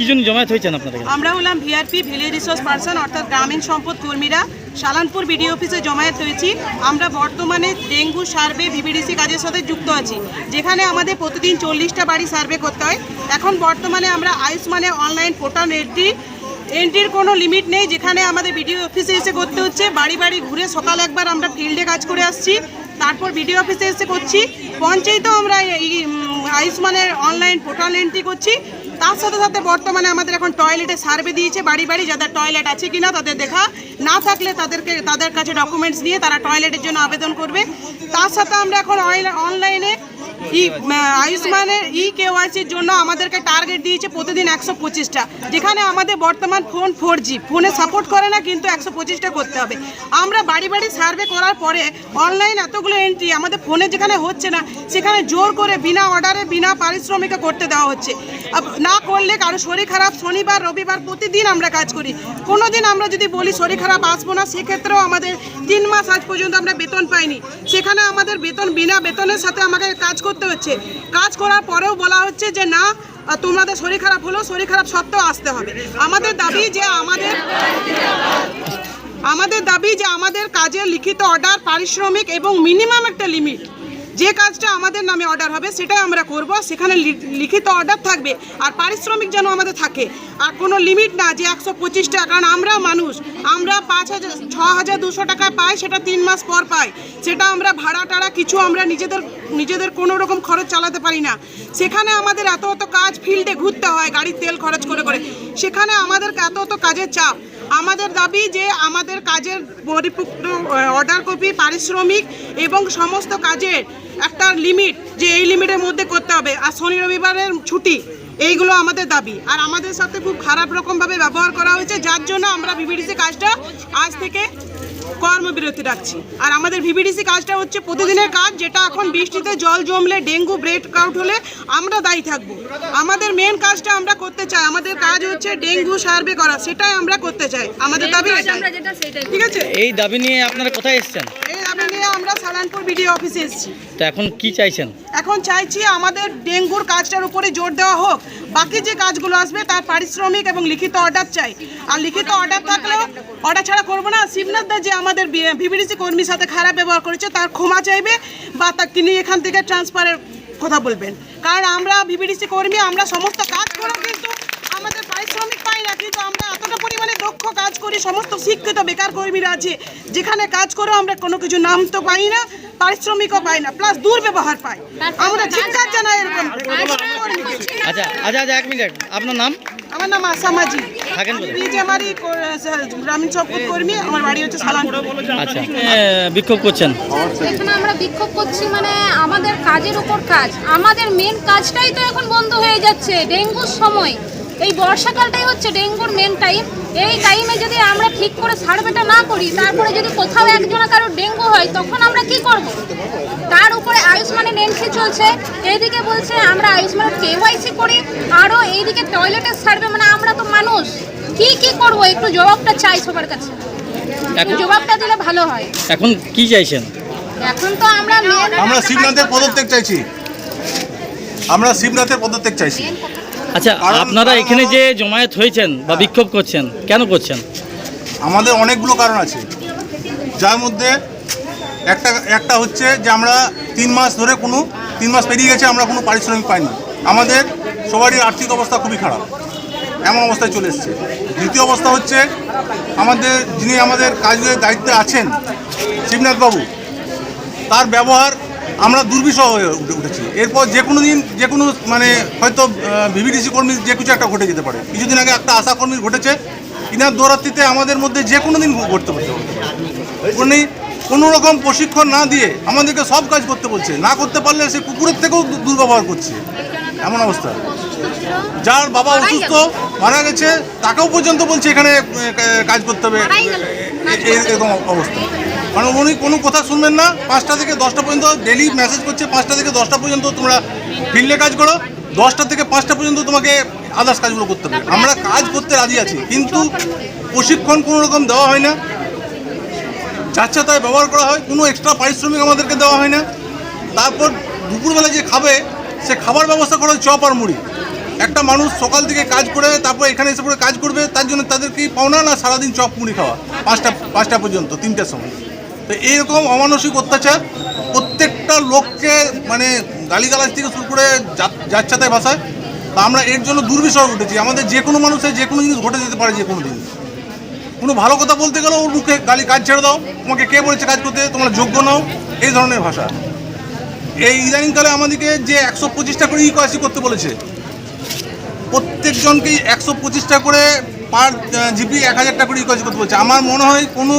কি জন্য জমায়েত হয়েছেন আপনারা? আমরা হলাম ভিআরপি ভিলেজ রিসোর্স পার্সন অর্থাৎ গ্রামীণ সম্পদ কর্মীরা সালানপুর বিডিও অফিসে জমায়েত হয়েছি। আমরা বর্তমানে ডেঙ্গু সার্ভে ভিভিডিসি কাজের সাথে যুক্ত আছি, যেখানে আমাদের প্রতিদিন 40টা বাড়ি সার্ভে করতে হয়। এখন বর্তমানে আমরা আয়ুষ্মানের অনলাইন পোর্টাল এন্ট্রির কোনো লিমিট নেই, যেখানে আমাদের বিডিও অফিসে এসে করতে হচ্ছে। বাড়ি বাড়ি ঘুরে সকাল একবার আমরা ফিল্ডে কাজ করে আসছি, তারপর বিডিও অফিসে এসে করছি। পঞ্চায়েতেও আমরা এই আয়ুষ্মানের অনলাইন পোর্টাল এন্ট্রি করছি। তার সাথে সাথে বর্তমানে আমাদের এখন টয়লেটে সার্ভে দিয়েছে বাড়ি বাড়ি, যাদের টয়লেট আছে কিনা তাদের দেখা, না থাকলে তাদের কাছে ডকুমেন্টস নিয়ে তারা টয়লেটের জন্য আবেদন করবে। তার সাথে আমরা এখন অনলাইনে আয়ুষ্মানের কেওয়াইসির জন্য আমাদেরকে টার্গেট দিয়েছে প্রতিদিন 125টা, যেখানে আমাদের বর্তমান ফোন 4G, ফোনে সাপোর্ট করে না, কিন্তু 125টা করতে হবে। আমরা বাড়ি বাড়ি সার্ভে করার পরে অনলাইন এতগুলো এন্ট্রি আমাদের ফোনে যেখানে হচ্ছে না, সেখানে জোর করে বিনা অর্ডারে বিনা পারিশ্রমিকে করতে দেওয়া হচ্ছে। না করলে কারো শরীর খারাপ, শনিবার রবিবার প্রতিদিন আমরা কাজ করি। কোনো দিন আমরা যদি বলি শরীর খারাপ আসবো না, সেক্ষেত্রেও আমাদের 3 মাস আজ পর্যন্ত আমরা বেতন পাইনি। সেখানে আমাদের বিনা বেতনের সাথে আমাকে কাজ করতে হচ্ছে। কাজ করার পরেও বলা হচ্ছে যে না, তোমাদের শরীর খারাপ হলো, শরীর খারাপ সত্ত্বেও আসতে হবে। আমাদের দাবি যে আমাদের কাজের লিখিত অর্ডার, পারিশ্রমিক এবং মিনিমাম একটা লিমিট, যে কাজটা আমাদের নামে অর্ডার হবে সেটাই আমরা করব। সেখানে লিখিত অর্ডার থাকবে আর পারিশ্রমিক যেন আমাদের থাকে, আর কোনো লিমিট না যে 125 টাকা। কারণ আমরা মানুষ, আমরা 6,200 টাকা পাই, সেটা 3 মাস পর পাই। সেটা আমরা ভাড়া টাড়া কিছু আমরা নিজেদের কোনো রকম খরচ চালাতে পারি না। সেখানে আমাদের এত কাজ ফিল্ডে ঘুরতে হয় গাড়ির তেল খরচ করে করে, সেখানে আমাদের এত কাজের চাপ। আমাদের দাবি যে আমাদের কাজের পরিপূর্ণ অর্ডার কপি, পারিশ্রমিক এবং সমস্ত কাজের একটা লিমিট, যে এই লিমিটের মধ্যে করতে হবে, আর শনি রবিবারের ছুটি, এইগুলো আমাদের দাবি। আর আমাদের সাথে খুব খারাপ রকমভাবে ব্যবহার করা হয়েছে, যার জন্য আমরা ভিভিডিসি কাজটা আজ থেকে কর্মবিরতি রাখছি। আর আমাদের ভিভিডিসি কাজটা হচ্ছে প্রতিদিনের কাজ, যেটা এখন বৃষ্টিতে জল জমলে, ডেঙ্গু ব্রেক আউট হলে আমরা দায়ী থাকবো। আমাদের মেন কাজটা আমরা করতে চাই, আমাদের কাজ হচ্ছে ডেঙ্গু সার্ভে করা, সেটাই আমরা করতে চাই। আমাদের দাবি ঠিক আছে। এই দাবি নিয়ে আপনারা কোথায় এসেছেন? এই দাবি নিয়ে আমরা সালানপুর বিডিও অফিসে এসেছি। তো এখন কি চাইছেন? এখন চাইছি আমাদের ডেঙ্গুর কাজটার উপরে জোর দেওয়া হোক, বাকি যে কাজগুলো আসবে তার পারিশ্রমিক এবং লিখিত অর্ডার চাই। আর লিখিত অর্ডার থাকলেও অর্ডার ছাড়া করবো না। শিবনাথ দা যে আমাদের ভিভিডিসি কর্মীর সাথে খারাপ ব্যবহার করেছে, তার ক্ষমা চাইবে বা তিনি এখান থেকে ট্রান্সফারের কথা বলবেন। কারণ আমরা ভিভিডিসি কর্মী, আমরা সমস্ত কাজ করেও কিন্তু আমাদের পারিশ্রমিক পাই না, কিন্তু আমরা এতটা পরিমাণে দক্ষ কাজ করি। সমস্ত শিক্ষিত বেকার কর্মীরা আছে, যেখানে কাজ করেও আমরা কোনো কিছু নাম তো পাই না, পারিশ্রমিকও পাই না, প্লাস দুর্ব্যবহার পাই। আমরা চিৎকার জানাই এরকম। আচ্ছা, 1 মিনিট, আপনার নাম? আমার নাম আশা মাঝি, থাকেন গ্রামীণ সম্পদ কর্মী, আমার বাড়ি হচ্ছে সালানপুর। আচ্ছা, বিক্ষোভ করছেন? এখানে আমরা বিক্ষোভ করছি, মানে আমাদের কাজের উপর কাজ, আমাদের মেন কাজটাই তো এখন বন্ধ হয়ে যাচ্ছে। ডেঙ্গুর সময়, এই বর্ষাকালটাই হচ্ছে ডেঙ্গুর মেন টাইম। এই টাইমে যদি আমরা ঠিক করে সার্ভেটা না করি, তারপরে যদি কোথাও একজনা কারো ডেঙ্গু হয়, তখন আমরা কি করব? তার উপরে আয়ুষ্মানের এন্ট্রি চলছে, এইদিকে বলছে আমরা আয়ুষ্মানের কেওয়াইসি করি, আরও এইদিকে টয়লেটের সার্ভে। মানে আমরা তো মানুষ, কি করব? একটু জবাবটা চাই সবার কাছে, জবাবটা দিলে ভালো হয়। এখন কি চাইছেন? এখন তো আমরা শিবনাথের পদত্যাগ চাইছি, আমরা শিবনাথের পদত্যাগ চাইছি। আচ্ছা, আপনারা এখানে যে জমায়েত হয়েছেন বা বিক্ষোভ করছেন, কেন করছেন? আমাদের অনেকগুলো কারণ আছে, যার মধ্যে একটা হচ্ছে যে আমরা 3 মাস ধরে 3 মাস পেরিয়ে গেছে, আমরা কোনো পারিশ্রমিক পাইনি। আমাদের সবারই আর্থিক অবস্থা খুবই খারাপ, এমন অবস্থায় চলে এসছে। দ্বিতীয় অবস্থা হচ্ছে যিনি আমাদের কাজের দায়িত্বে আছেন, শিবনাথবাবু, তার ব্যবহার আমরা দুর্বিষহ হয়ে উঠেছি। এরপর যে কোনো মানে হয়তো ভিভিডিসি কর্মীর যে কিছু একটা ঘটে যেতে পারে। কিছুদিন আগে একটা আশা কর্মীর ঘটেছে, ইনার দৌরাত্রিতে আমাদের মধ্যে যে কোনো দিন ঘটতে পারে। উনি কোনো রকম প্রশিক্ষণ না দিয়ে আমাদেরকে সব কাজ করতে বলছে, না করতে পারলে সে কুকুরের থেকেও দুর্ব্যবহার করছে, এমন অবস্থা। যার বাবা অসুস্থ মারা গেছে, তাকেও পর্যন্ত বলছে এখানে কাজ করতে হবে, এরকম অবস্থা। কারণ উনি কোনো কথা শুনবেন না। 5টা থেকে 10টা পর্যন্ত ডেলি মেসেজ করছে, 5টা থেকে 10টা পর্যন্ত তোমরা ফিল্ডে কাজ করো, 10টা থেকে 5টা পর্যন্ত তোমাকে আদার্স কাজগুলো করতে হবে। আমরা কাজ করতে রাজি আছি, কিন্তু প্রশিক্ষণ কোনো রকম দেওয়া হয় না, যাচ্ছে তাই ব্যবহার করা হয়, কোনো এক্সট্রা পারিশ্রমিক আমাদেরকে দেওয়া হয় না। তারপর দুপুরবেলা যে খাবে, সে খাবার ব্যবস্থা করা হয় চপ আর মুড়ি। একটা মানুষ সকাল থেকে কাজ করে তারপর এখানে এসে পরে কাজ করবে, তার জন্য তাদের কি পাওনা না সারাদিন চপ মুড়ি খাওয়া 5টা পর্যন্ত 3টার সময়। তো এইরকম অমানসিক অত্যাচার প্রত্যেকটা লোককে মানে গালিগালাজ থেকে শুরু করে যাচ্ছাতায় ভাষায়। তা আমরা এর জন্য দুর্বিষহ উঠেছি। আমাদের যে কোনো মানুষের যে কোনো জিনিস ঘটে যেতে পারে, যে কোনো দিন। কোনো ভালো কথা বলতে গেলেও ওর মুখে গালি, কাজ ছেড়ে দাও, তোমাকে কে বলেছে কাজ করতে, তোমরা যোগ্য নাও, এই ধরনের ভাষা। এই ইদানিংকালে আমাদেরকে যে 125টা করে ইকোয়াসি করতে বলেছে, প্রত্যেকজনকেই 125টা করে পার জিপি 1000 টাকা করে ইকোয়াসি করতে বলছে। আমার মনে হয় কোনো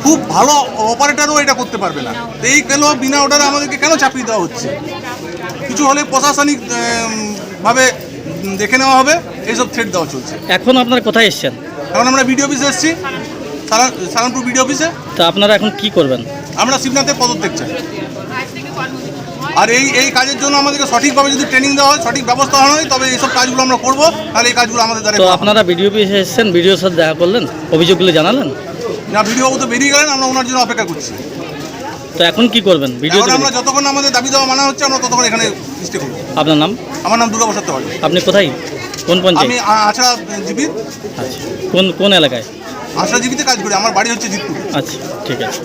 খুব ভালো অপারেটারও এটা করতে পারবে না। তো এই কেন বিনা অর্ডারে আমাদেরকে কেন চাপিয়ে দেওয়া হচ্ছে? কিছু হলে প্রশাসনিক ভাবে দেখে নেওয়া হবে, এইসব থ্রেট দেওয়া চলছে। এখন আপনারা কোথায় এসেছেন? এখন আমরা বিডিও অফিসে এসেছি, সালানপুর বিডিও অফিসে। তো আপনারা এখন কি করবেন? আমরা শিবনাথের পদত্যাগ চাই। আর এই কাজের জন্য আমাদেরকে সঠিকভাবে যদি ট্রেনিং দেওয়া হয়, সঠিক ব্যবস্থা হয়, তবে এইসব কাজগুলো আমরা করবো। তাহলে এই কাজগুলো আমাদের দ্বারা। তো আপনারা বিডিও অফিসে এসেছেন, বিডিওর সাথে দেখা করলেন, অভিযোগগুলো জানালেন? না, বিডিও তো বেরিয়ে গেলেন, আমরা ওনার জন্য অপেক্ষা করছি। তো এখন কি করবেন? ভিডিও আমরা যতক্ষণ আমাদের দাবি দেওয়া মানা হচ্ছে, আমরা ততক্ষণ এখানে স্টে করব। আপনার নাম? আমার নাম দুর্গাপ্রসাদ তেওয়ারি। আপনি কোথায়, কোন পঞ্চায়েত? আমি আছড়া জিপি। আচ্ছা, কোন এলাকায়? আছড়া জিপিতে কাজ করি। আমার বাড়ি হচ্ছে জিতপুর। আচ্ছা, ঠিক আছে।